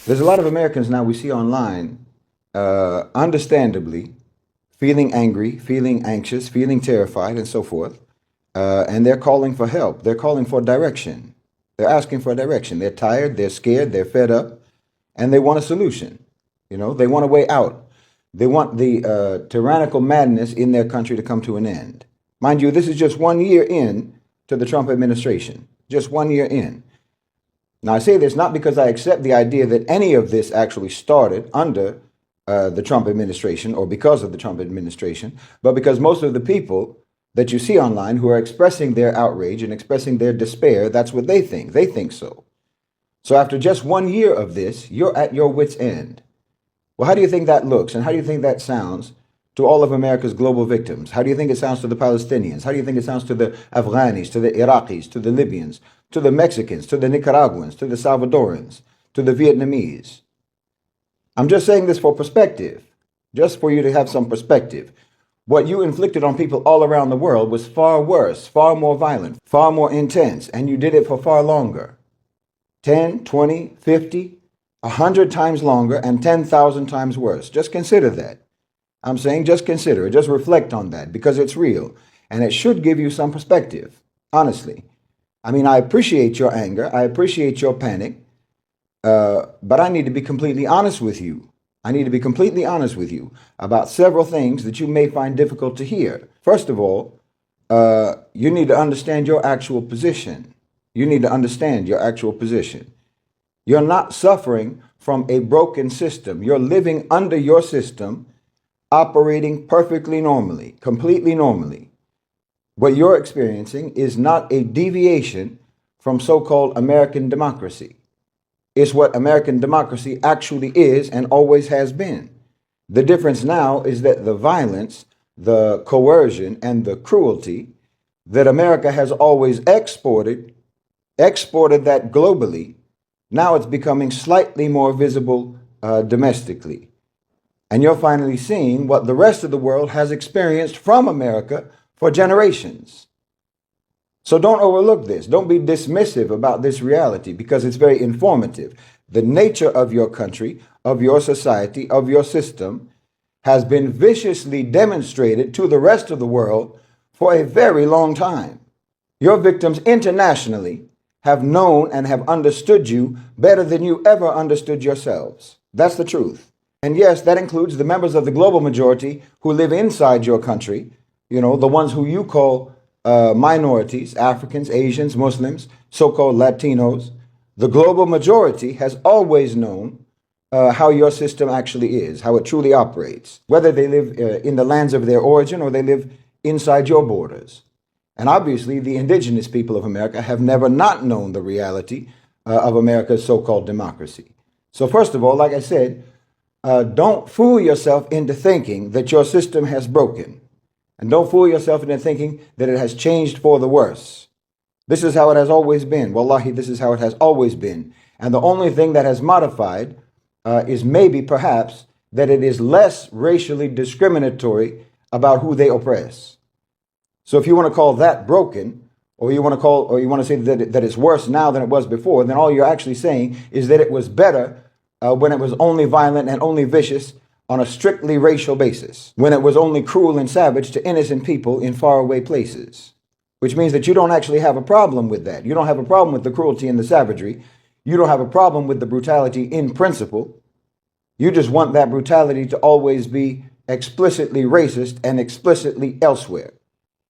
There's a lot of Americans now we see online, understandably, feeling angry, feeling anxious, feeling terrified, and so forth. And they're calling for help. They're calling for direction. They're asking for direction. They're tired, they're scared, they're fed up, and they want a solution. You know, they want a way out. They want the tyrannical madness in their country to come to an end. Mind you, this is just 1 year in to the Trump administration. Just 1 year in. Now, I say this not because I accept the idea that any of this actually started under the Trump administration or because of the Trump administration, but because most of the people that you see online who are expressing their outrage and expressing their despair, that's what they think. They think so. So after just 1 year of this, you're at your wit's end. Well, how do you think that looks? And how do you think that sounds to all of America's global victims? How do you think it sounds to the Palestinians? How do you think it sounds to the Afghanis, to the Iraqis, to the Libyans, to the Mexicans, to the Nicaraguans, to the Salvadorans, to the Vietnamese? I'm just saying this for perspective, just for you to have some perspective. What you inflicted on people all around the world was far worse, far more violent, far more intense, and you did it for far longer. 10, 20, 50, 100 times longer, and 10,000 times worse. Just consider that. I'm saying just consider it. Just reflect on that because it's real. And it should give you some perspective, honestly. I mean, I appreciate your anger. I appreciate your panic. But I need to be completely honest with you. I need to be completely honest with you about several things that you may find difficult to hear. First of all, you need to understand your actual position. You need to understand your actual position. You're not suffering from a broken system. You're living under your system, operating perfectly normally, completely normally. What you're experiencing is not a deviation from so-called American democracy. It's what American democracy actually is and always has been. The difference now is that the violence, the coercion, and the cruelty that America has always exported that globally. Now it's becoming slightly more visible domestically. And you're finally seeing what the rest of the world has experienced from America for generations. So don't overlook this. Don't be dismissive about this reality because it's very informative. The nature of your country, of your society, of your system has been viciously demonstrated to the rest of the world for a very long time. Your victims internationally have known and have understood you better than you ever understood yourselves. That's the truth. And yes, that includes the members of the global majority who live inside your country, you know, the ones who you call minorities, Africans, Asians, Muslims, so-called Latinos. The global majority has always known how your system actually is, how it truly operates, whether they live in the lands of their origin or they live inside your borders. And obviously, the indigenous people of America have never not known the reality of America's so-called democracy. So first of all, like I said, don't fool yourself into thinking that your system has broken. And don't fool yourself into thinking that it has changed for the worse. This is how it has always been. Wallahi, this is how it has always been. And the only thing that has modified is maybe, perhaps, that it is less racially discriminatory about who they oppress. So if you want to call that broken, or you want to say that it's worse now than it was before, then all you're actually saying is that it was better when it was only violent and only vicious on a strictly racial basis, when it was only cruel and savage to innocent people in faraway places, which means that you don't actually have a problem with that. You don't have a problem with the cruelty and the savagery. You don't have a problem with the brutality in principle. You just want that brutality to always be explicitly racist and explicitly elsewhere.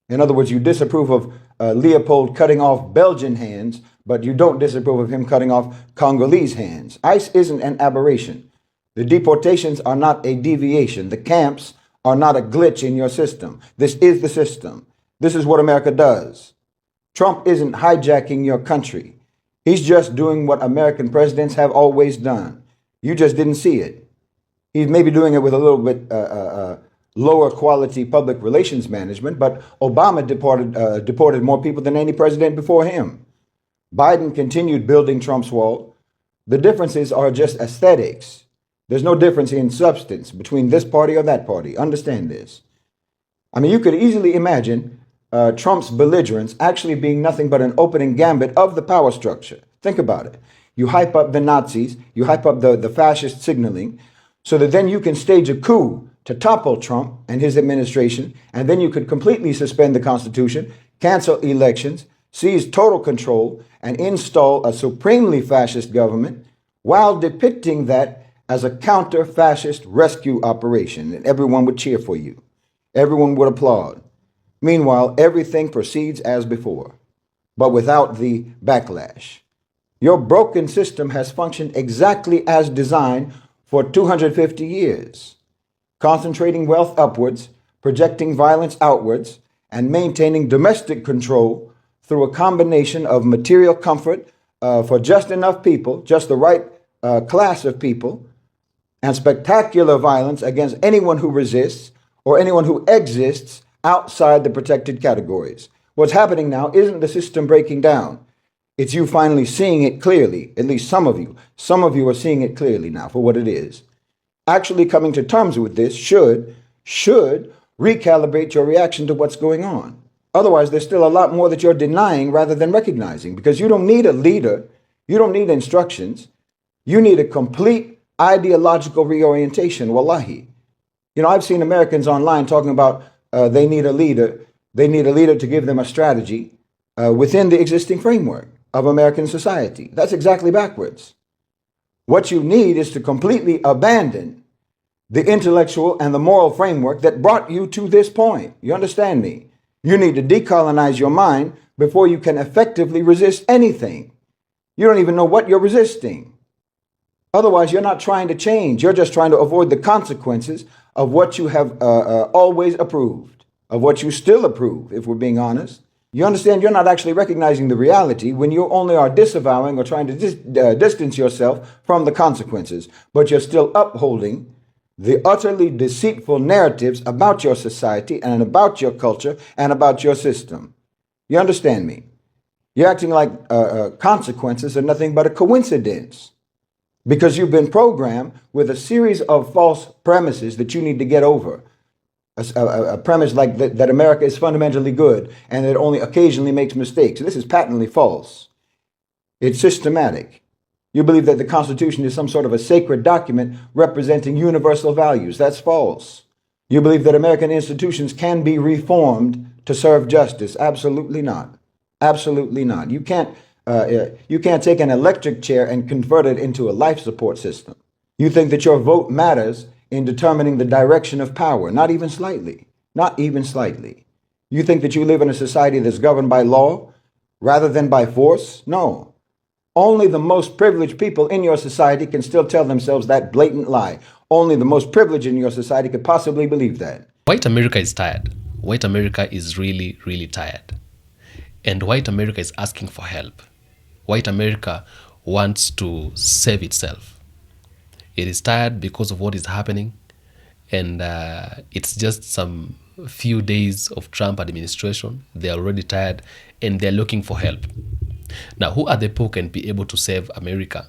In other words, you disapprove of Leopold cutting off Belgian hands, but you don't disapprove of him cutting off Congolese hands. ICE isn't an aberration. The deportations are not a deviation. The camps are not a glitch in your system. This is the system. This is what America does. Trump isn't hijacking your country. He's just doing what American presidents have always done. You just didn't see it. He's maybe doing it with a little bit lower quality public relations management, but Obama deported more people than any president before him. Biden continued building Trump's wall. The differences are just aesthetics. There's no difference in substance between this party or that party. Understand this. I mean, you could easily imagine Trump's belligerence actually being nothing but an opening gambit of the power structure. Think about it. you hype up the Nazis, you hype up the fascist signaling, so that then you can stage a coup to topple Trump and his administration, and then you could completely suspend the Constitution, cancel elections, seize total control, and install a supremely fascist government while depicting that as a counter-fascist rescue operation, and everyone would cheer for you. Everyone would applaud. Meanwhile, everything proceeds as before, but without the backlash. Your broken system has functioned exactly as designed for 250 years, concentrating wealth upwards, projecting violence outwards, and maintaining domestic control through a combination of material comfort for just enough people, just the right class of people, and spectacular violence against anyone who resists or anyone who exists outside the protected categories. What's happening now isn't the system breaking down. It's you finally seeing it clearly, at least some of you. Some of you are seeing it clearly now for what it is. Actually coming to terms with this should recalibrate your reaction to what's going on. Otherwise, there's still a lot more that you're denying rather than recognizing, because you don't need a leader. You don't need instructions. You need a complete ideological reorientation, wallahi. You know, I've seen Americans online talking about they need a leader. They need a leader to give them a strategy within the existing framework of American society. That's exactly backwards. What you need is to completely abandon the intellectual and the moral framework that brought you to this point. You understand me? You need to decolonize your mind before you can effectively resist anything. You don't even know what you're resisting. Otherwise, you're not trying to change. You're just trying to avoid the consequences of what you have always approved, of what you still approve, if we're being honest. You understand you're not actually recognizing the reality when you only are disavowing or trying to distance yourself from the consequences, but you're still upholding the utterly deceitful narratives about your society and about your culture and about your system. You understand me? You're acting like consequences are nothing but a coincidence, because you've been programmed with a series of false premises that you need to get over. A premise like that America is fundamentally good and that it only occasionally makes mistakes. This is patently false. It's systematic. You believe that the Constitution is some sort of a sacred document representing universal values. That's false. You believe that American institutions can be reformed to serve justice. Absolutely not. Absolutely not. You can't take an electric chair and convert it into a life support system. You think that your vote matters in determining the direction of power. Not even slightly. Not even slightly. You think that you live in a society that's governed by law rather than by force? No. Only the most privileged people in your society can still tell themselves that blatant lie. Only the most privileged in your society could possibly believe that. White America is tired. White America is really, really tired. And white America is asking for help. White America wants to save itself. It is tired because of what is happening. And it's just some few days of Trump administration. They're already tired and they're looking for help. Now, who are the people who can be able to save America?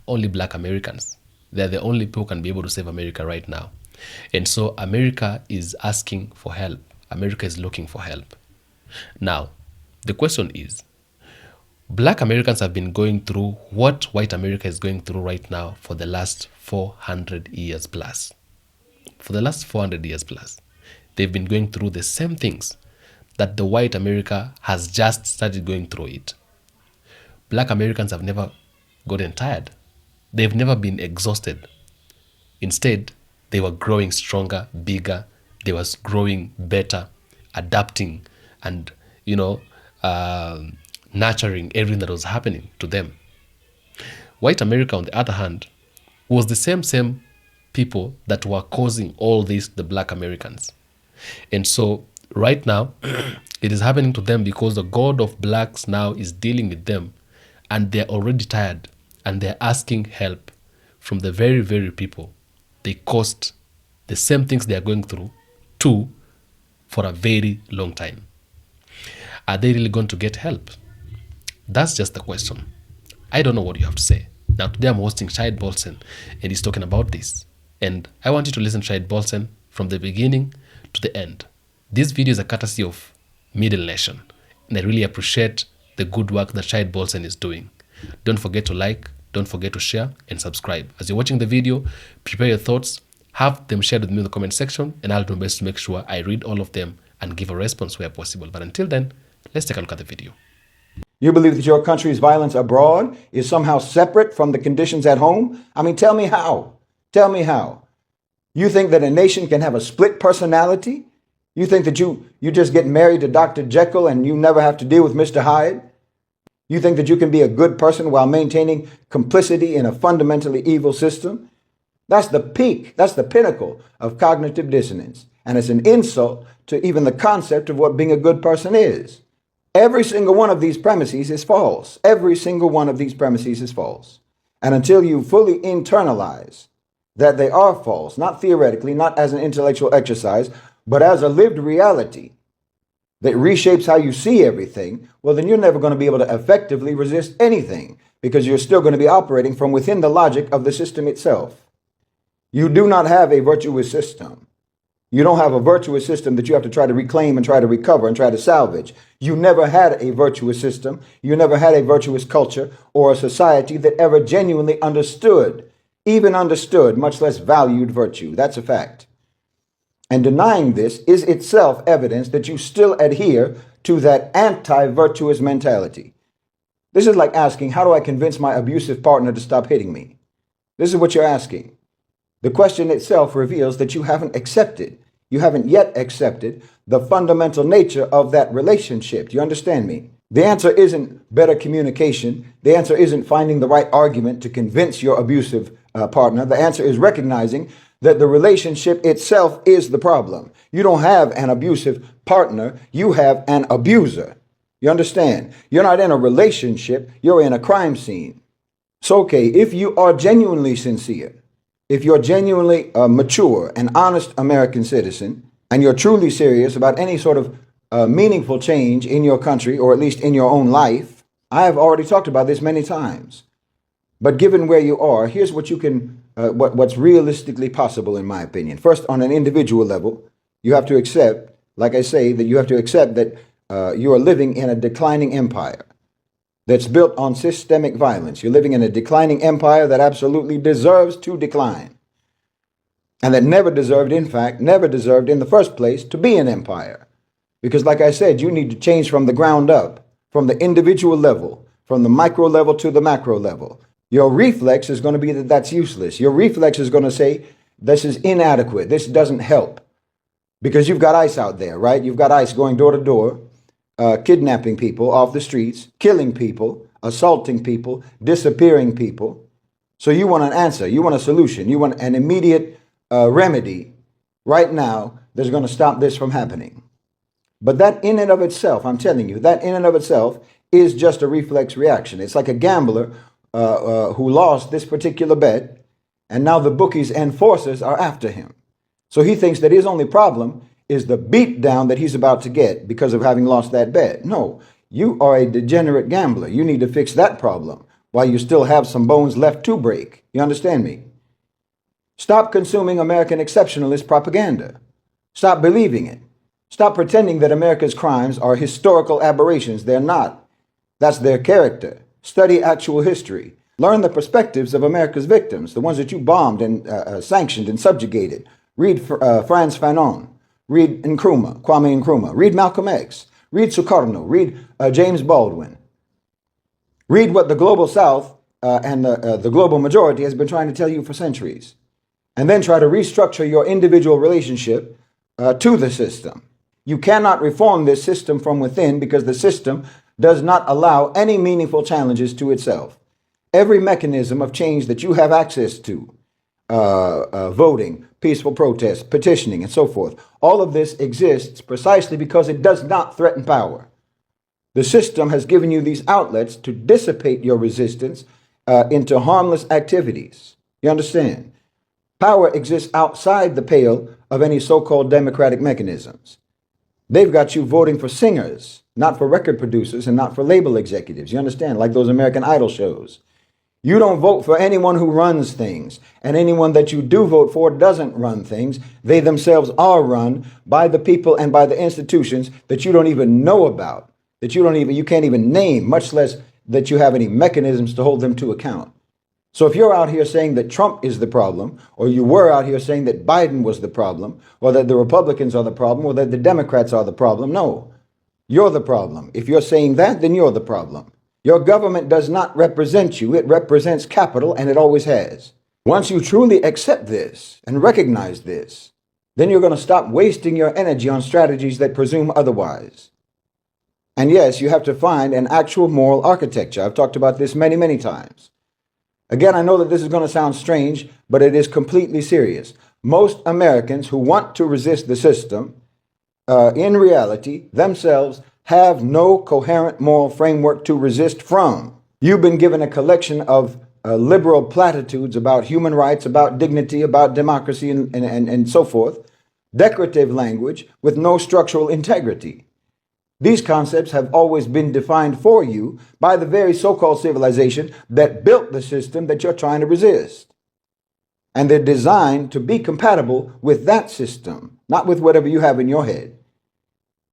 Only black Americans. They're the only people who can be able to save America right now. And so America is asking for help. America is looking for help. Now, the question is, black Americans have been going through what white America is going through right now for the last 400 years plus. For the last 400 years plus. They've been going through the same things that the white America has just started going through it. Black Americans have never gotten tired. They've never been exhausted. Instead, they were growing stronger, bigger. They were growing better, adapting, and, nurturing everything that was happening to them. White America, on the other hand, was the same people that were causing all this, the black Americans. And so right now, it is happening to them because the God of blacks now is dealing with them, and they're already tired, and they're asking help from the very, very people they caused the same things they are going through to for a very long time. Are they really going to get help? That's just the question. I don't know what you have to say. Now, today I'm hosting Shahid BOLSEN, and he's talking about this. And I want you to listen to Shahid BOLSEN from the beginning to the end. This video is a courtesy of Middle Nation, and I really appreciate the good work that Shahid BOLSEN is doing. Don't forget to like, don't forget to share and subscribe. As you're watching the video, prepare your thoughts, have them shared with me in the comment section, and I'll do my best to make sure I read all of them and give a response where possible. But until then, let's take a look at the video. You believe that your country's violence abroad is somehow separate from the conditions at home? I mean, tell me how. Tell me how. You think that a nation can have a split personality? You think that you just get married to Dr. Jekyll and you never have to deal with Mr. Hyde? You think that you can be a good person while maintaining complicity in a fundamentally evil system? That's the peak, that's the pinnacle of cognitive dissonance. And it's an insult to even the concept of what being a good person is. Every single one of these premises is false. Every single one of these premises is false. And until you fully internalize that they are false, not theoretically, not as an intellectual exercise, but as a lived reality that reshapes how you see everything, well, then you're never going to be able to effectively resist anything because you're still going to be operating from within the logic of the system itself. You do not have a virtuous system. You don't have a virtuous system that you have to try to reclaim and try to recover and try to salvage. You never had a virtuous system. You never had a virtuous culture or a society that ever genuinely understood, even understood, much less valued virtue. That's a fact. And denying this is itself evidence that you still adhere to that anti-virtuous mentality. This is like asking, how do I convince my abusive partner to stop hitting me? This is what you're asking. The question itself reveals that you haven't yet accepted the fundamental nature of that relationship. Do you understand me? The answer isn't better communication. The answer isn't finding the right argument to convince your abusive partner. The answer is recognizing that the relationship itself is the problem. You don't have an abusive partner. You have an abuser. You understand? You're not in a relationship. You're in a crime scene. So, okay, if you are genuinely sincere, if you're genuinely a mature and honest American citizen, and you're truly serious about any sort of meaningful change in your country, or at least in your own life, I have already talked about this many times. But given where you are, here's what you can, what's realistically possible, in my opinion. First, on an individual level, you have to accept, like I say, that you have to accept that you are living in a declining empire that's built on systemic violence. You're living in a declining empire that absolutely deserves to decline. And that never deserved, in fact, never deserved in the first place to be an empire. Because like I said, you need to change from the ground up, from the individual level, from the micro level to the macro level. Your reflex is going to be that that's useless. Your reflex is going to say, this is inadequate. This doesn't help. Because you've got ICE out there, right? You've got ICE going door to door, kidnapping people off the streets, killing people, assaulting people, disappearing people. So you want an answer. You want a solution. You want an immediate remedy right now that's going to stop this from happening. But that in and of itself, I'm telling you, that in and of itself is just a reflex reaction. It's like a gambler who lost this particular bet, and now the bookies and forces are after him. So he thinks that his only problem is the beat down that he's about to get because of having lost that bet. No, you are a degenerate gambler. You need to fix that problem while you still have some bones left to break. You understand me? Stop consuming American exceptionalist propaganda. Stop believing it. Stop pretending that America's crimes are historical aberrations. They're not. That's their character. Study actual history. Learn the perspectives of America's victims, the ones that you bombed and sanctioned and subjugated. Read Frantz Fanon. Read Kwame Nkrumah. Read Malcolm X. Read Sukarno. Read James Baldwin. Read what the global South and the global majority has been trying to tell you for centuries. And then try to restructure your individual relationship to the system. You cannot reform this system from within because the system does not allow any meaningful challenges to itself. Every mechanism of change that you have access to, voting, peaceful protest, petitioning, and so forth, all of this exists precisely because it does not threaten power. The system has given you these outlets to dissipate your resistance into harmless activities. You understand? Power exists outside the pale of any so-called democratic mechanisms. They've got you voting for singers, not for record producers and not for label executives. You understand? Like those American Idol shows. You don't vote for anyone who runs things, and anyone that you do vote for doesn't run things. They themselves are run by the people and by the institutions that you don't even know about, that you can't even name, much less that you have any mechanisms to hold them to account. So if you're out here saying that Trump is the problem, or you were out here saying that Biden was the problem, or that the Republicans are the problem, or that the Democrats are the problem, no, you're the problem. If you're saying that, then you're the problem. Your government does not represent you. It represents capital, and it always has. Once you truly accept this and recognize this, then you're going to stop wasting your energy on strategies that presume otherwise. And yes, you have to find an actual moral architecture. I've talked about this many, many times. Again, I know that this is going to sound strange, but it is completely serious. Most Americans who want to resist the system, in reality, themselves have no coherent moral framework to resist from. You've been given a collection of liberal platitudes about human rights, about dignity, about democracy, and so forth. Decorative language with no structural integrity. These concepts have always been defined for you by the very so-called civilization that built the system that you're trying to resist. And they're designed to be compatible with that system, not with whatever you have in your head.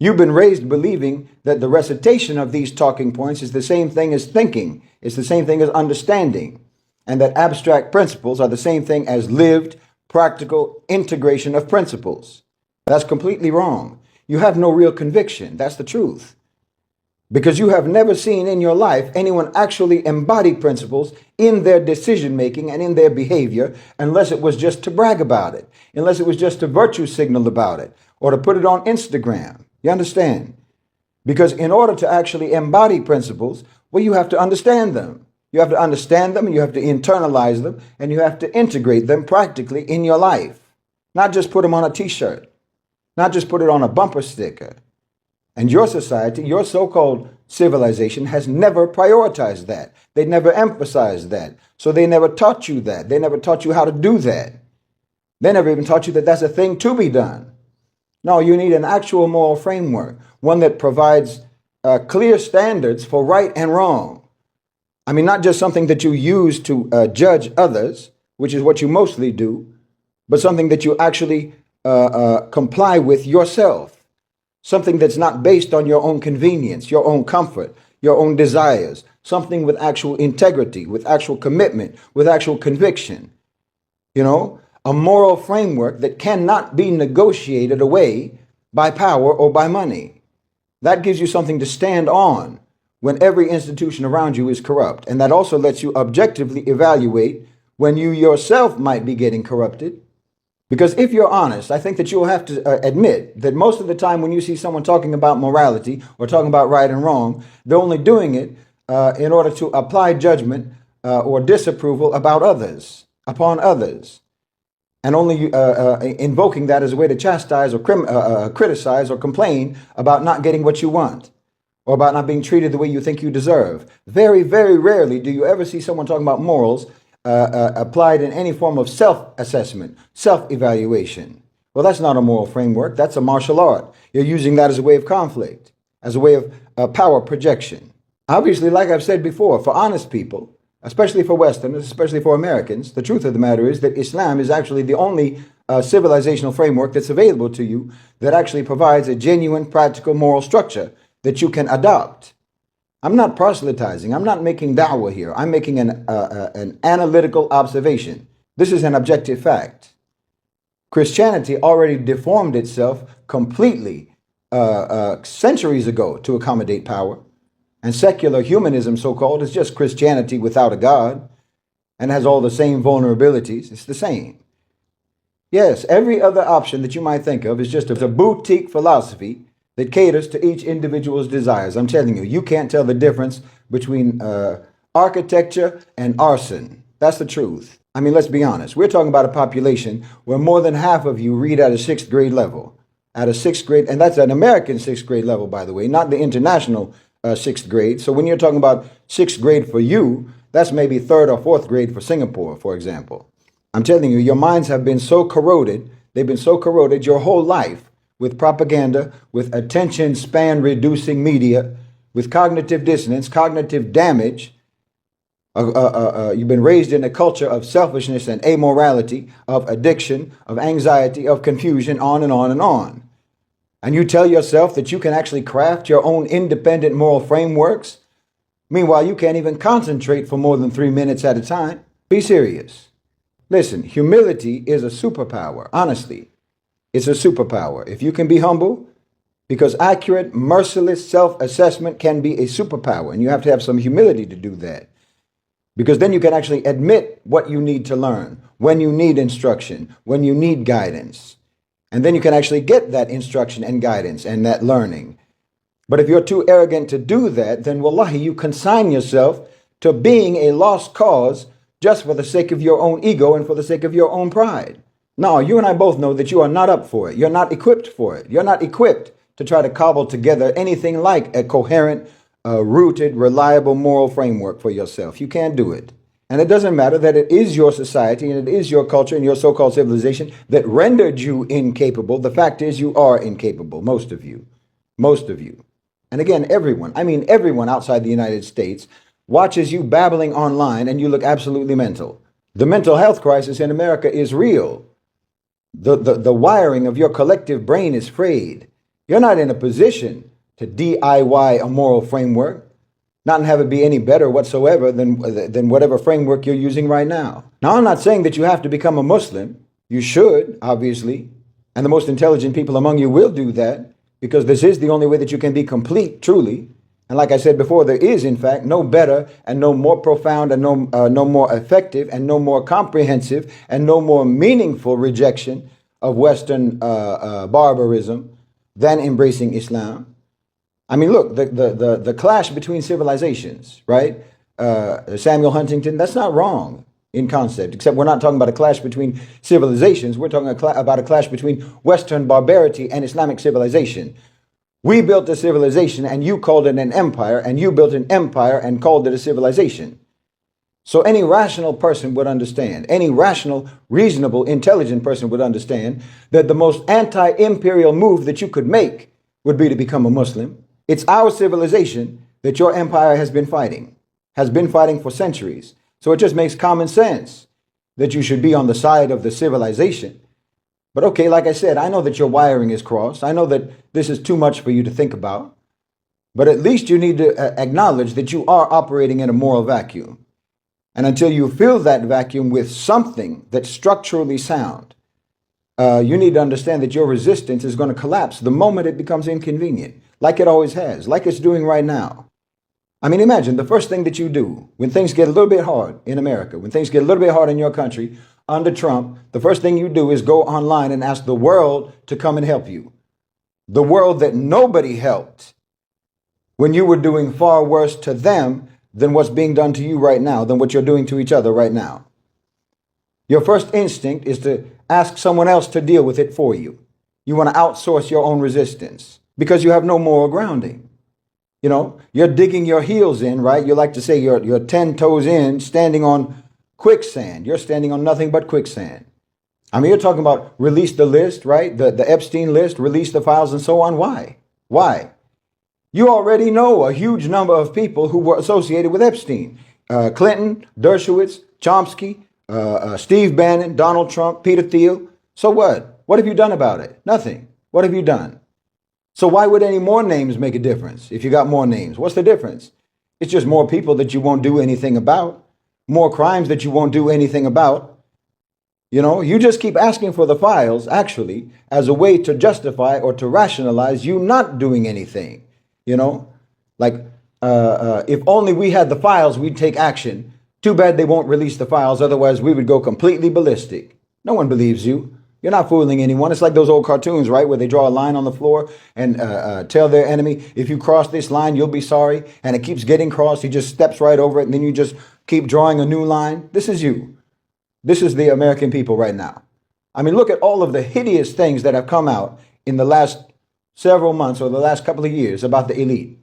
You've been raised believing that the recitation of these talking points is the same thing as thinking, it's the same thing as understanding, and that abstract principles are the same thing as lived, practical integration of principles. That's completely wrong. You have no real conviction. That's the truth. Because you have never seen in your life anyone actually embody principles in their decision making and in their behavior, unless it was just to brag about it, unless it was just to virtue signal about it, or to put it on Instagram. You understand? Because in order to actually embody principles, well, you have to understand them. You have to understand them, and you have to internalize them, and you have to integrate them practically in your life. Not just put them on a t-shirt, not just put it on a bumper sticker. And your society, your so-called civilization, has never prioritized that. They never emphasized that. So they never taught you that. They never taught you how to do that. They never even taught you that that's a thing to be done. No, you need an actual moral framework, one that provides clear standards for right and wrong. I mean, not just something that you use to judge others, which is what you mostly do, but something that you actually comply with yourself. Something that's not based on your own convenience, your own comfort, your own desires. Something with actual integrity, with actual commitment, with actual conviction. You know, a moral framework that cannot be negotiated away by power or by money. That gives you something to stand on when every institution around you is corrupt. And that also lets you objectively evaluate when you yourself might be getting corrupted. Because if you're honest, I think that you'll have to admit that most of the time when you see someone talking about morality or talking about right and wrong, they're only doing it in order to apply judgment or disapproval about others, upon others. And only invoking that as a way to chastise or criticize or complain about not getting what you want, or about not being treated the way you think you deserve. Very, very rarely do you ever see someone talking about morals applied in any form of self-assessment, self-evaluation. Well, that's not a moral framework. That's a martial art. You're using that as a way of conflict, as a way of power projection. Obviously, like I've said before, for honest people, especially for Westerners, especially for Americans, the truth of the matter is that Islam is actually the only civilizational framework that's available to you that actually provides a genuine, practical, moral structure that you can adopt. I'm not proselytizing. I'm not making da'wah here. I'm making an analytical observation. This is an objective fact. Christianity already deformed itself completely centuries ago to accommodate power. And secular humanism, so-called, is just Christianity without a God and has all the same vulnerabilities. It's the same. Yes, every other option that you might think of is just a boutique philosophy that caters to each individual's desires. I'm telling you, you can't tell the difference between architecture and arson. That's the truth. I mean, let's be honest. We're talking about a population where more than half of you read at a 6th grade level. At a 6th grade, and that's an American 6th grade level, by the way, not the international 6th grade. So when you're talking about 6th grade for you, that's maybe 3rd or 4th grade for Singapore, for example. I'm telling you, your minds have been so corroded, they've been so corroded your whole life with propaganda, with attention span reducing media, with cognitive dissonance, cognitive damage. You've been raised in a culture of selfishness and amorality, of addiction, of anxiety, of confusion, on and on and on. And you tell yourself that you can actually craft your own independent moral frameworks Meanwhile, you can't even concentrate for more than 3 minutes at a time. Be serious. Listen, humility is a superpower. Honestly, it's a superpower. If you can be humble, because accurate, merciless self-assessment can be a superpower, and you have to have some humility to do that. Because then you can actually admit what you need to learn, when you need instruction, when you need guidance. And then you can actually get that instruction and guidance and that learning. But if you're too arrogant to do that, then wallahi, you consign yourself to being a lost cause just for the sake of your own ego and for the sake of your own pride. No, you and I both know that you are not up for it. You're not equipped for it. You're not equipped to try to cobble together anything like a coherent, rooted, reliable moral framework for yourself. You can't do it. And it doesn't matter that it is your society and it is your culture and your so-called civilization that rendered you incapable. The fact is you are incapable, most of you. Most of you. And again, everyone, I mean everyone outside the United States watches you babbling online and you look absolutely mental. The mental health crisis in America is real. The wiring of your collective brain is frayed. You're not in a position to DIY a moral framework, not have it be any better whatsoever than whatever framework you're using right now. Now, I'm not saying that you have to become a Muslim. You should, obviously. And the most intelligent people among you will do that, because this is the only way that you can be complete, truly. And like I said before, there is, in fact, no better and no more profound and no more effective and no more comprehensive and no more meaningful rejection of Western barbarism than embracing Islam. I mean, look, the clash between civilizations, right? Samuel Huntington, that's not wrong in concept, except we're not talking about a clash between civilizations. We're talking about a clash between Western barbarity and Islamic civilization. We built a civilization and you called it an empire, and you built an empire and called it a civilization. So any rational person would understand, any rational, reasonable, intelligent person would understand that the most anti-imperial move that you could make would be to become a Muslim. It's our civilization that your empire has been fighting for centuries. So it just makes common sense that you should be on the side of the civilization. But okay, like I said, I know that your wiring is crossed. I know that this is too much for you to think about. But at least you need to acknowledge that you are operating in a moral vacuum. And until you fill that vacuum with something that's structurally sound, you need to understand that your resistance is going to collapse the moment it becomes inconvenient, like it always has, like it's doing right now. I mean, imagine the first thing that you do when things get a little bit hard in America, when things get a little bit hard in your country under Trump, the first thing you do is go online and ask the world to come and help you. The world that nobody helped when you were doing far worse to them than what's being done to you right now, than what you're doing to each other right now. Your first instinct is to ask someone else to deal with it for you. You want to outsource your own resistance because you have no moral grounding. You know, you're digging your heels in, right? You like to say you're 10 toes in, standing on quicksand. You're standing on nothing but quicksand. I mean, you're talking about release the list, right? The Epstein list, release the files and so on. Why? Why? You already know a huge number of people who were associated with Epstein. Clinton, Dershowitz, Chomsky, Steve Bannon, Donald Trump, Peter Thiel. So what? What have you done about it? Nothing. What have you done? So why would any more names make a difference if you got more names? What's the difference? It's just more people that you won't do anything about, more crimes that you won't do anything about. You know, you just keep asking for the files, actually, as a way to justify or to rationalize you not doing anything. You know, like if only we had the files, we'd take action. Too bad they won't release the files. Otherwise, we would go completely ballistic. No one believes you. You're not fooling anyone. It's like those old cartoons, right, where they draw a line on the floor and tell their enemy, if you cross this line, you'll be sorry. And it keeps getting crossed. He just steps right over it. And then you just keep drawing a new line. This is you. This is the American people right now. I mean, look at all of the hideous things that have come out in the last several months or the last couple of years about the elite.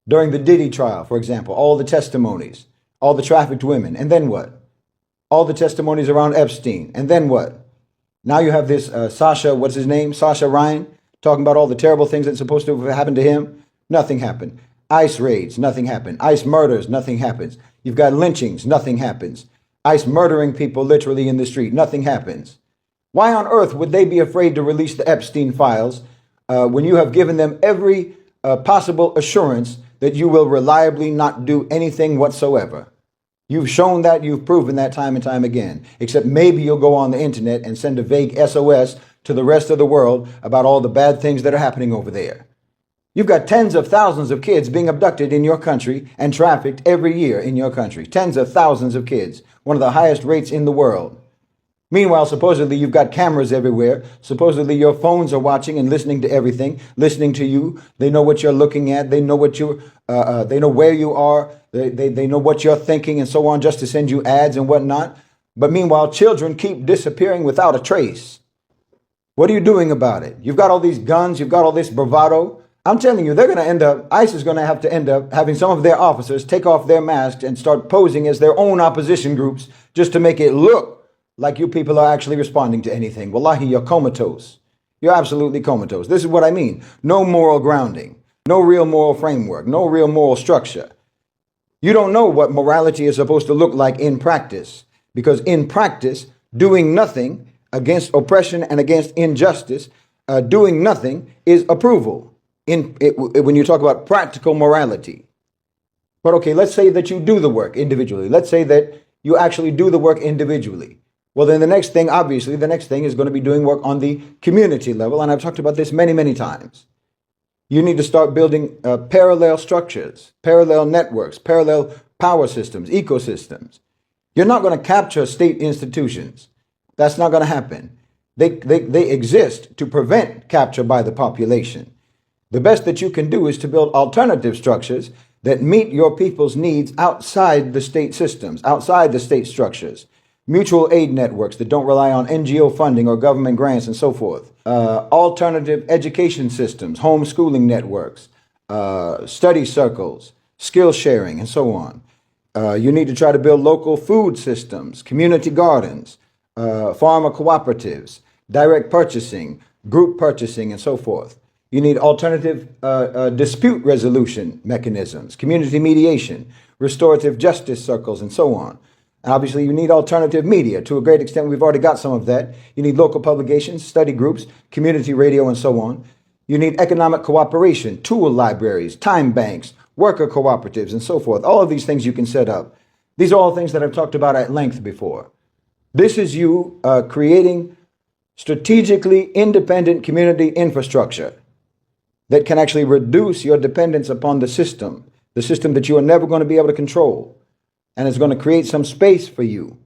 During the Diddy trial, for example, all the testimonies, all the trafficked women. And then what? All the testimonies around Epstein. And then what? Now you have this Sasha, what's his name? Sasha Ryan, talking about all the terrible things that's supposed to have happened to him. Nothing happened. ICE raids, nothing happened. ICE murders, nothing happens. You've got lynchings, nothing happens. ICE murdering people literally in the street, nothing happens. Why on earth would they be afraid to release the Epstein files when you have given them every possible assurance that you will reliably not do anything whatsoever. You've shown that, you've proven that time and time again, except maybe you'll go on the internet and send a vague SOS to the rest of the world about all the bad things that are happening over there. You've got tens of thousands of kids being abducted in your country and trafficked every year in your country. Tens of thousands of kids, one of the highest rates in the world. Meanwhile, supposedly you've got cameras everywhere. Supposedly your phones are watching and listening to everything, listening to you. They know what you're looking at. They know what they know where you are. They know what you're thinking and so on, just to send you ads and whatnot. But meanwhile, children keep disappearing without a trace. What are you doing about it? You've got all these guns. You've got all this bravado. I'm telling you, ICE is going to have to end up having some of their officers take off their masks and start posing as their own opposition groups just to make it look like you people are actually responding to anything. Wallahi, you're comatose. You're absolutely comatose. This is what I mean. No moral grounding, no real moral framework, no real moral structure. You don't know what morality is supposed to look like in practice, because in practice, doing nothing against oppression and against injustice, doing nothing is approval when you talk about practical morality. But okay, let's say that you do the work individually. Let's say that you actually do the work individually. Well, then the next thing is going to be doing work on the community level. And I've talked about this many, many times. You need to start building parallel structures, parallel networks, parallel power systems, ecosystems. You're not going to capture state institutions. That's not going to happen. They exist to prevent capture by the population. The best that you can do is to build alternative structures that meet your people's needs outside the state systems, outside the state structures. Mutual aid networks that don't rely on NGO funding or government grants and so forth. Alternative education systems, homeschooling networks, study circles, skill sharing, and so on. You need to try to build local food systems, community gardens, farmer cooperatives, direct purchasing, group purchasing, and so forth. You need alternative dispute resolution mechanisms, community mediation, restorative justice circles, and so on. Obviously, you need alternative media. To a great extent, we've already got some of that. You need local publications, study groups, community radio, and so on. You need economic cooperation, tool libraries, time banks, worker cooperatives, and so forth. All of these things you can set up. These are all things that I've talked about at length before. This is you creating strategically independent community infrastructure that can actually reduce your dependence upon the system that you are never going to be able to control. And it's going to create some space for you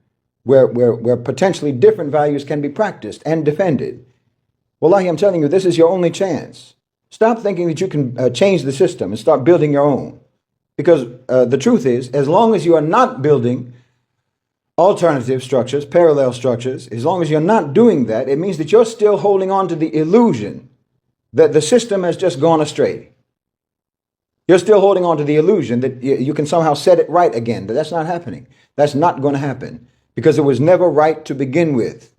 where potentially different values can be practiced and defended. Wallahi, I'm telling you, this is your only chance. Stop thinking that you can change the system and start building your own. Because the truth is, as long as you are not building alternative structures, parallel structures, as long as you're not doing that, it means that you're still holding on to the illusion that the system has just gone astray. You're still holding on to the illusion that you can somehow set it right again. But that's not happening. That's not going to happen because it was never right to begin with.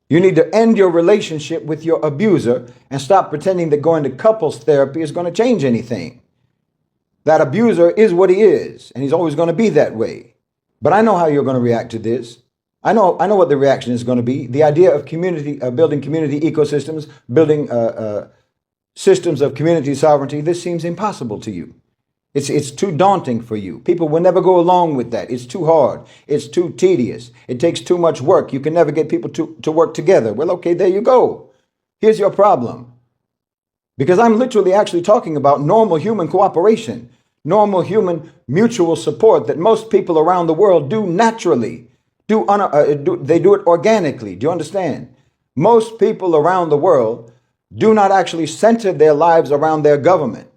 You need to end your relationship with your abuser and stop pretending that going to couples therapy is going to change anything. That abuser is what he is, and he's always going to be that way. But I know how you're going to react to this. I know what the reaction is going to be. The idea of building community ecosystems, building systems of community sovereignty, this seems impossible to you. It's too daunting for you. People will never go along with that. It's too hard. It's too tedious. It takes too much work. You can never get people to work together. Well, okay, there you go. Here's your problem. Because I'm literally actually talking about normal human cooperation, normal human mutual support that most people around the world do naturally. They do it organically. Do you understand? Most people around the world do not actually center their lives around their government,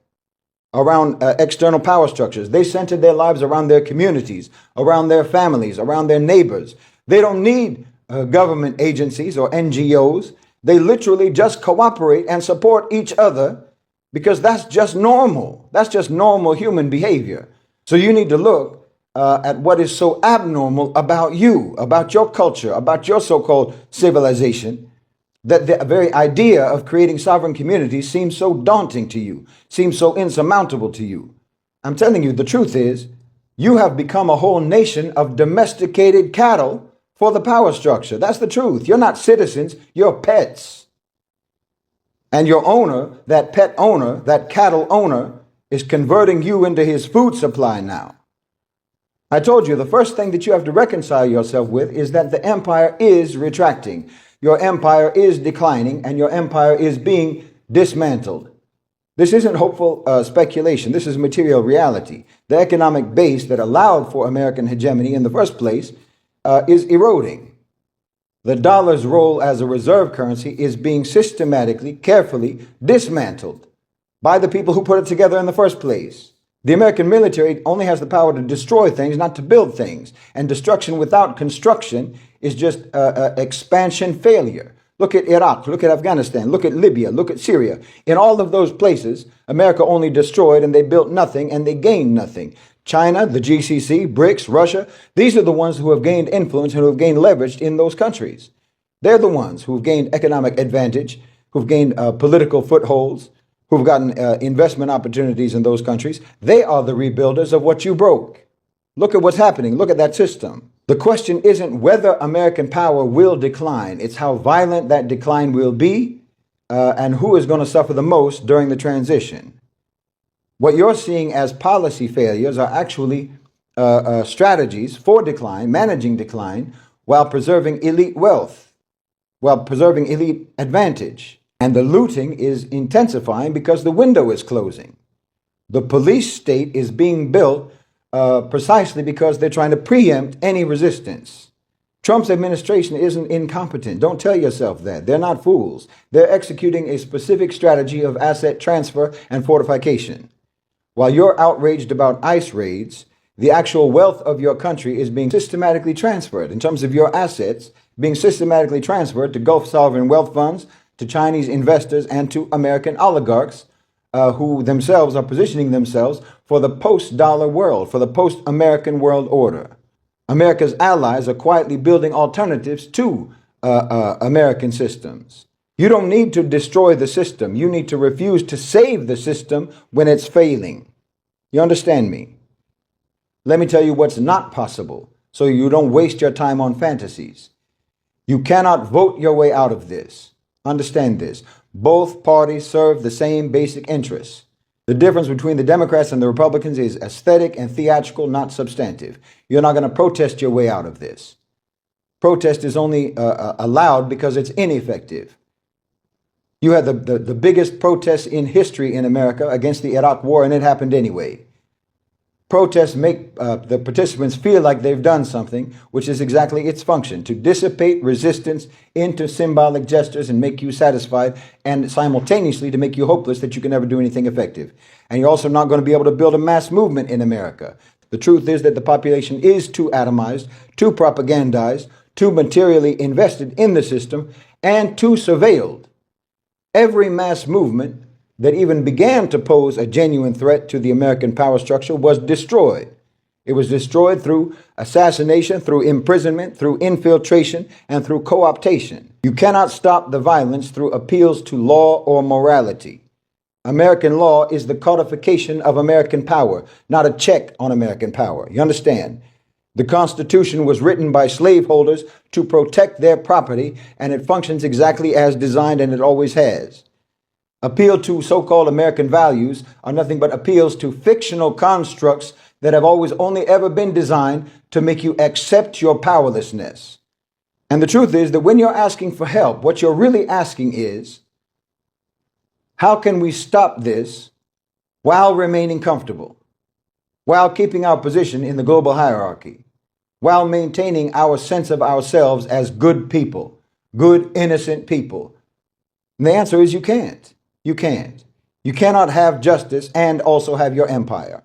around external power structures. They center their lives around their communities, around their families, around their neighbors. They don't need government agencies or NGOs. They literally just cooperate and support each other because that's just normal. That's just normal human behavior. So you need to look at what is so abnormal about you, about your culture, about your so-called civilization, that the very idea of creating sovereign communities seems so daunting to you, seems so insurmountable to you. I'm telling you, the truth is, you have become a whole nation of domesticated cattle for the power structure. That's the truth. You're not citizens, you're pets. And your owner, that pet owner, that cattle owner, is converting you into his food supply now. I told you the first thing that you have to reconcile yourself with is that the empire is retracting. Your empire is declining and your empire is being dismantled. This isn't hopeful speculation. This is material reality. The economic base that allowed for American hegemony in the first place is eroding. The dollar's role as a reserve currency is being systematically, carefully dismantled by the people who put it together in the first place. The American military only has the power to destroy things, not to build things. And destruction without construction is just expansion failure. Look at Iraq, look at Afghanistan, look at Libya, look at Syria. In all of those places, America only destroyed and they built nothing and they gained nothing. China, the GCC, BRICS, Russia, these are the ones who have gained influence and who have gained leverage in those countries. They're the ones who have gained economic advantage, who've gained political footholds, who've gotten investment opportunities in those countries. They are the rebuilders of what you broke. Look at what's happening. Look at that system. The question isn't whether American power will decline. It's how violent that decline will be and who is going to suffer the most during the transition. What you're seeing as policy failures are actually strategies for decline, managing decline, while preserving elite wealth, while preserving elite advantage. And the looting is intensifying because the window is closing. The police state is being built precisely because they're trying to preempt any resistance. Trump's administration isn't incompetent. Don't tell yourself that. They're not fools. They're executing a specific strategy of asset transfer and fortification. While you're outraged about ICE raids, the actual wealth of your country is being systematically transferred in terms of your assets, being systematically transferred to Gulf sovereign wealth funds, to Chinese investors, and to American oligarchs who themselves are positioning themselves for the post-dollar world, for the post-American world order. America's allies are quietly building alternatives to American systems. You don't need to destroy the system. You need to refuse to save the system when it's failing. You understand me? Let me tell you what's not possible so you don't waste your time on fantasies. You cannot vote your way out of this. Understand this. Both parties serve the same basic interests. The difference between the Democrats and the Republicans is aesthetic and theatrical, not substantive. You're not going to protest your way out of this. Protest is only allowed because it's ineffective. You had the biggest protests in history in America against the Iraq war, and it happened anyway. Protests make the participants feel like they've done something, which is exactly its function, to dissipate resistance into symbolic gestures and make you satisfied, and simultaneously to make you hopeless that you can never do anything effective. And you're also not going to be able to build a mass movement in America. The truth is that the population is too atomized, too propagandized, too materially invested in the system, and too surveilled. Every mass movement that even began to pose a genuine threat to the American power structure was destroyed. It was destroyed through assassination, through imprisonment, through infiltration, and through co-optation. You cannot stop the violence through appeals to law or morality. American law is the codification of American power, not a check on American power. You understand? The Constitution was written by slaveholders to protect their property, and it functions exactly as designed, and it always has. Appeal to so-called American values are nothing but appeals to fictional constructs that have always only ever been designed to make you accept your powerlessness. And the truth is that when you're asking for help, what you're really asking is, how can we stop this while remaining comfortable, while keeping our position in the global hierarchy, while maintaining our sense of ourselves as good people, good, innocent people? And the answer is you can't. You can't. You cannot have justice and also have your empire.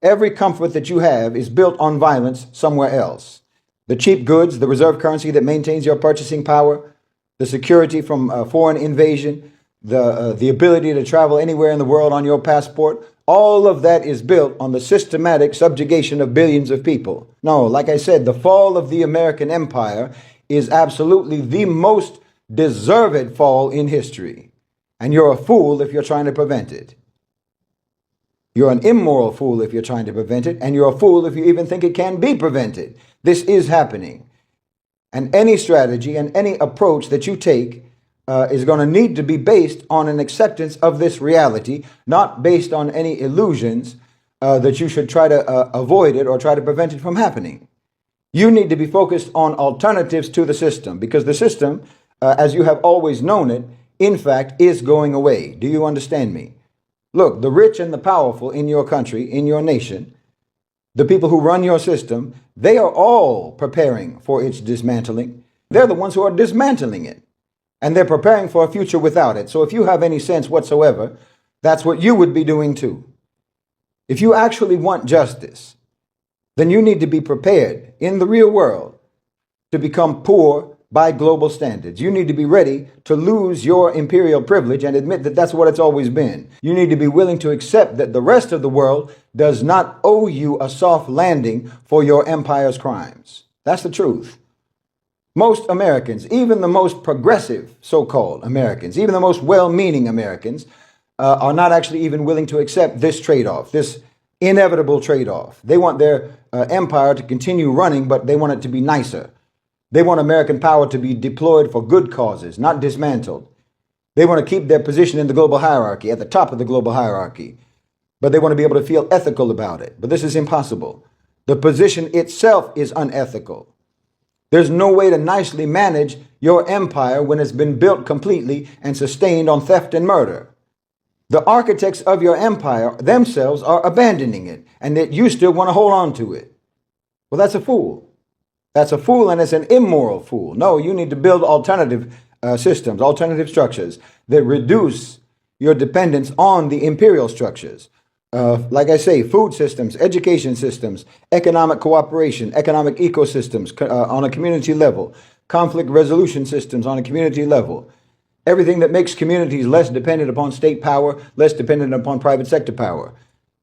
Every comfort that you have is built on violence somewhere else. The cheap goods, the reserve currency that maintains your purchasing power, the security from foreign invasion, the ability to travel anywhere in the world on your passport, all of that is built on the systematic subjugation of billions of people. No, like I said, the fall of the American empire is absolutely the most deserved fall in history. And you're a fool if you're trying to prevent it. You're an immoral fool if you're trying to prevent it, and you're a fool if you even think it can be prevented. This is happening. And any strategy and any approach that you take is going to need to be based on an acceptance of this reality, not based on any illusions that you should try to avoid it or try to prevent it from happening. You need to be focused on alternatives to the system, because the system, as you have always known it, in fact, is going away. Do you understand me? Look, the rich and the powerful in your country, in your nation, the people who run your system, they are all preparing for its dismantling. They're the ones who are dismantling it. And they're preparing for a future without it. So if you have any sense whatsoever, that's what you would be doing too. If you actually want justice, then you need to be prepared in the real world to become poor by global standards. You need to be ready to lose your imperial privilege and admit that that's what it's always been. You need to be willing to accept that the rest of the world does not owe you a soft landing for your empire's crimes. That's the truth. Most Americans, even the most progressive so-called Americans, even the most well-meaning Americans, are not actually even willing to accept this trade-off, this inevitable trade-off. They want their empire to continue running, but they want it to be nicer. They want American power to be deployed for good causes, not dismantled. They want to keep their position in the global hierarchy, at the top of the global hierarchy, but they want to be able to feel ethical about it. But this is impossible. The position itself is unethical. There's no way to nicely manage your empire when it's been built completely and sustained on theft and murder. The architects of your empire themselves are abandoning it, and that you still want to hold on to it. Well, that's a fool. That's a fool, and it's an immoral fool. No, you need to build alternative systems, alternative structures that reduce your dependence on the imperial structures. Like I say, food systems, education systems, economic cooperation, economic ecosystems on a community level, conflict resolution systems on a community level. Everything that makes communities less dependent upon state power, less dependent upon private sector power.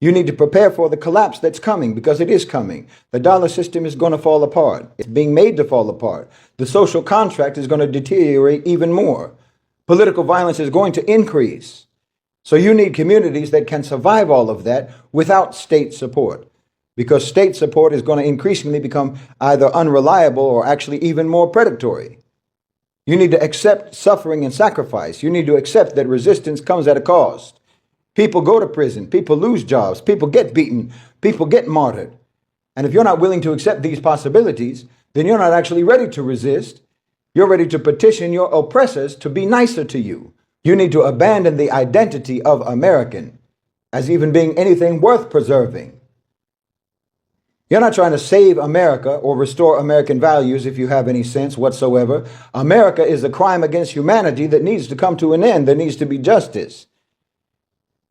You need to prepare for the collapse that's coming, because it is coming. The dollar system is going to fall apart. It's being made to fall apart. The social contract is going to deteriorate even more. Political violence is going to increase. So you need communities that can survive all of that without state support, because state support is going to increasingly become either unreliable or actually even more predatory. You need to accept suffering and sacrifice. You need to accept that resistance comes at a cost. People go to prison, people lose jobs, people get beaten, people get martyred. And if you're not willing to accept these possibilities, then you're not actually ready to resist. You're ready to petition your oppressors to be nicer to you. You need to abandon the identity of American as even being anything worth preserving. You're not trying to save America or restore American values if you have any sense whatsoever. America is a crime against humanity that needs to come to an end. There needs to be justice.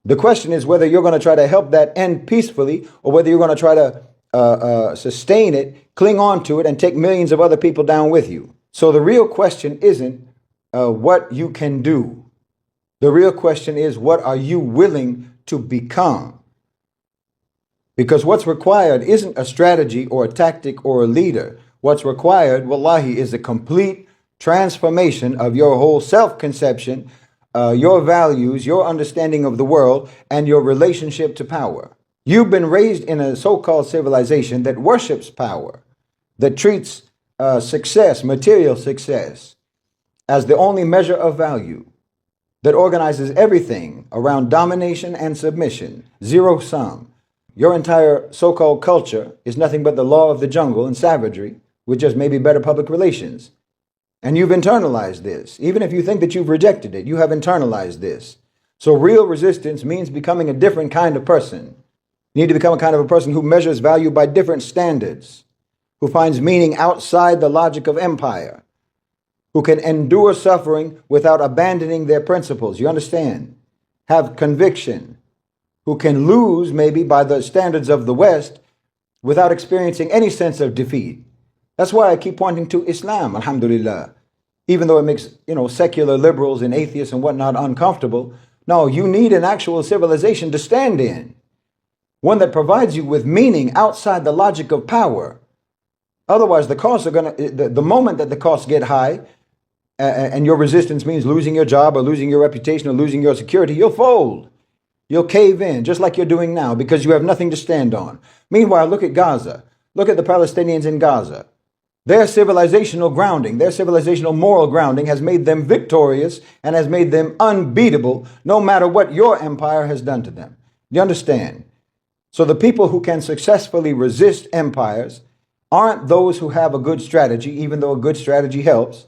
The question is whether you're going to try to help that end peacefully, or whether you're going to try to sustain it, cling on to it, and take millions of other people down with you. So the real question isn't what you can do. The real question is, what are you willing to become? Because what's required isn't a strategy or a tactic or a leader. What's required, wallahi, is a complete transformation of your whole self-conception, your values, your understanding of the world, and your relationship to power. You've been raised in a so-called civilization that worships power, that treats success, material success, as the only measure of value, that organizes everything around domination and submission, zero sum. Your entire so-called culture is nothing but the law of the jungle and savagery, with just maybe better public relations. And you've internalized this. Even if you think that you've rejected it, you have internalized this. So real resistance means becoming a different kind of person. You need to become a kind of a person who measures value by different standards, who finds meaning outside the logic of empire, who can endure suffering without abandoning their principles. You understand? Have conviction, who can lose maybe by the standards of the West without experiencing any sense of defeat. That's why I keep pointing to Islam, alhamdulillah. Even though it makes, secular liberals and atheists and whatnot uncomfortable. No, you need an actual civilization to stand in. One that provides you with meaning outside the logic of power. Otherwise, the costs are the moment that the costs get high, and your resistance means losing your job or losing your reputation or losing your security, you'll fold. You'll cave in, just like you're doing now, because you have nothing to stand on. Meanwhile, look at Gaza. Look at the Palestinians in Gaza. Their civilizational grounding, their civilizational moral grounding has made them victorious and has made them unbeatable no matter what your empire has done to them. You understand? So the people who can successfully resist empires aren't those who have a good strategy, even though a good strategy helps.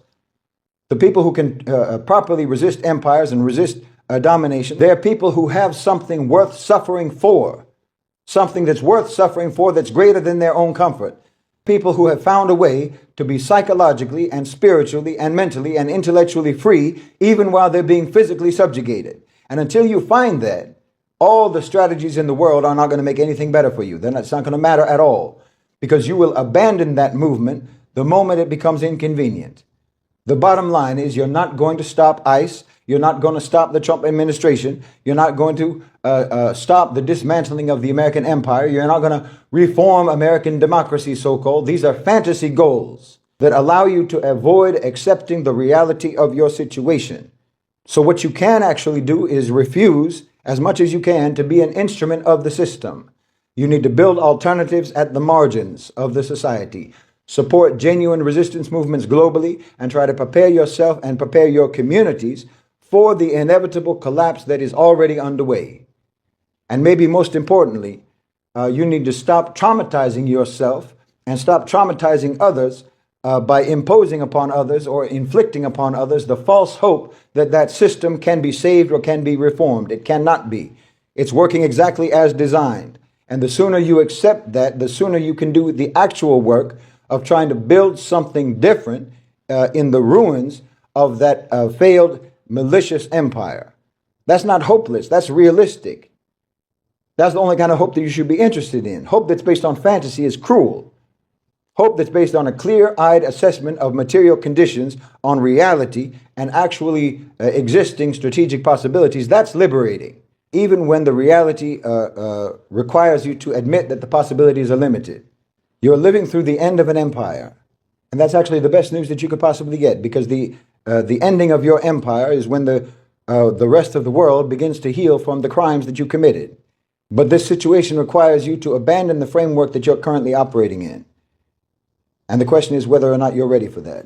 The people who can properly resist empires and resist domination, they're people who have something worth suffering for, something that's worth suffering for that's greater than their own comfort. People who have found a way to be psychologically and spiritually and mentally and intellectually free, even while they're being physically subjugated. And until you find that, all the strategies in the world are not going to make anything better for you. Then it's not going to matter at all, because you will abandon that movement the moment it becomes inconvenient. The bottom line is you're not going to stop ICE. You're not going to stop the Trump administration. You're not going to stop the dismantling of the American empire. You're not going to reform American democracy, so-called. These are fantasy goals that allow you to avoid accepting the reality of your situation. So what you can actually do is refuse as much as you can to be an instrument of the system. You need to build alternatives at the margins of the society. Support genuine resistance movements globally and try to prepare yourself and prepare your communities for the inevitable collapse that is already underway. And maybe most importantly, you need to stop traumatizing yourself and stop traumatizing others by imposing upon others or inflicting upon others the false hope that that system can be saved or can be reformed. It cannot be. It's working exactly as designed. And the sooner you accept that, the sooner you can do the actual work of trying to build something different in the ruins of that failed malicious empire. That's not hopeless. That's realistic. That's the only kind of hope that you should be interested in. Hope that's based on fantasy is cruel. Hope that's based on a clear-eyed assessment of material conditions, on reality, and actually existing strategic possibilities, that's liberating, even when the reality requires you to admit that the possibilities are limited. You're living through the end of an empire. And that's actually the best news that you could possibly get, because the ending of your empire is when the rest of the world begins to heal from the crimes that you committed. But this situation requires you to abandon the framework that you're currently operating in. And the question is whether or not you're ready for that.